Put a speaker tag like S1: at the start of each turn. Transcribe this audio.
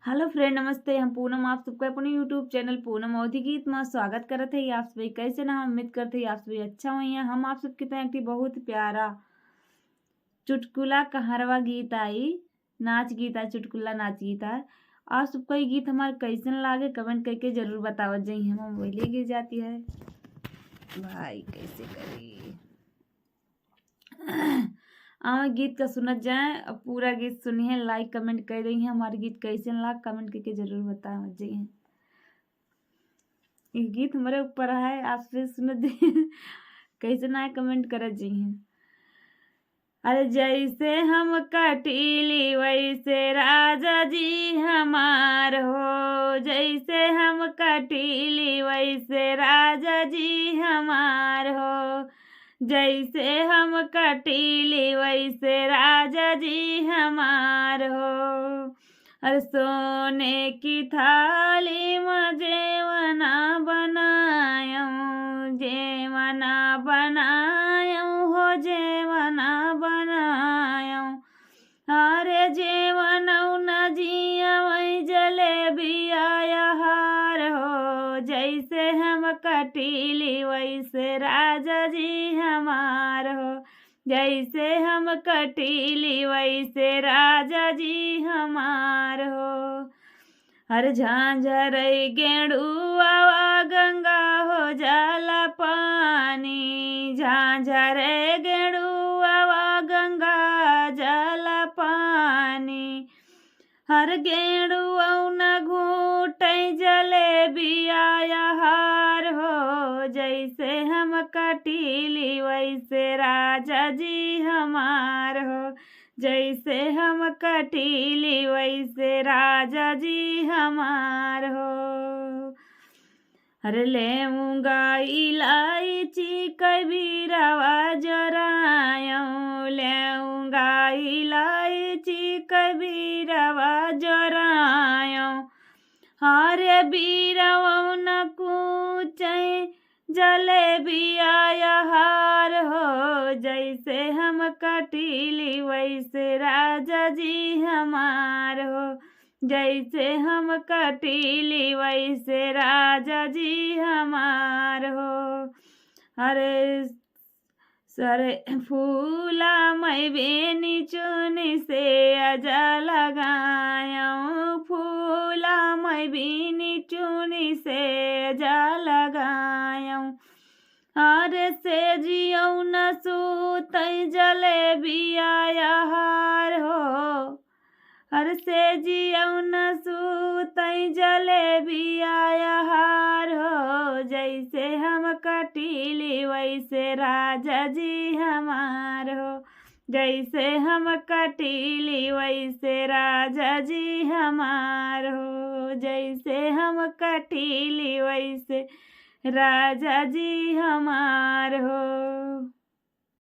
S1: Hello friend, नमस्ते। हम पूनम आप सबका अपने यूट्यूब चैनल पूनम अवधि गीत में स्वागत करत है। आप सभी कैसे ना, हम उम्मीद करते हैं आप सभी अच्छा हुई हैं। हम आप सबकी तरह एक बहुत प्यारा चुटकुला कहरवा गीत आई, नाच गीत आई, चुटकुला नाच गीत आई। आप सबको ये गीत हमारे कैसन लागे कमेंट करके जरूर बतावत जाइए। हम वही गिर जाती है भाई, कैसे करी गीत का सुनत जाए। अब पूरा गीत सुनिए, लाइक कमेंट कर रही हैं। हमारे गीत कैसे लगा कमेंट करके जरूर बता जाइए। ये गीत हमारे ऊपर है, आप फिर सुनत जाइए। कैसे ना है कमेंट कर जाइए। अरे जैसे हम कटीली वैसे राजा जी हमार हो, जैसे हम कटीली वैसे राजा जी हमार हो, जैसे हम कटीली वैसे राजा जी हमार हो। अरे सोने की थाली में जेवना बनायूं, जेवना बनायूं हो, जेवना बनायूं। अरे जेवनऊ न जिया वही जलेबी आया हार हो, जैसे हम कटीली वैसे राजा जी हमार हो, जैसे हम कटीली वैसे राजा जी हमार हो। हर झांझर गेड़ुआ गंगा हो जाला पानी, झांझर गेड़ुआ गंगा जाला पानी। हर गेड़ुआ न घूटे जलेबी आया हार हो, जैसे हम कटीली वैसे राजा जी हमार हो, जैसे हम कटीली वैसे राजा जी हमार हो। अरे लेऊंगा इलायची कबीरवा जरायूं, लेऊंगा इलायची कबीरवा जरायूं। अरे बीरवा न कूचे जलेबी आया हार हो, जैसे हम कटीली वैसे राजा जी हमार हो, जैसे हम कटीली वैसे राजा जी हमार हो। अरे सरे फूला मैं बेनी चुनी से अजा लगायूं, फूला मैं बेनी चुनी से अजा लगायूं। अरे से जियऊ न सूतई जलेबी आया हार हो, हर से जियऊ न सूतई जलेबी आया हार हो, जैसे हम कटीली वैसे राजा जी हमार हो, जैसे हम कटीली वैसे राजा जी हमार हो, जैसे हम कटीली वैसे राजा जी हमार हो।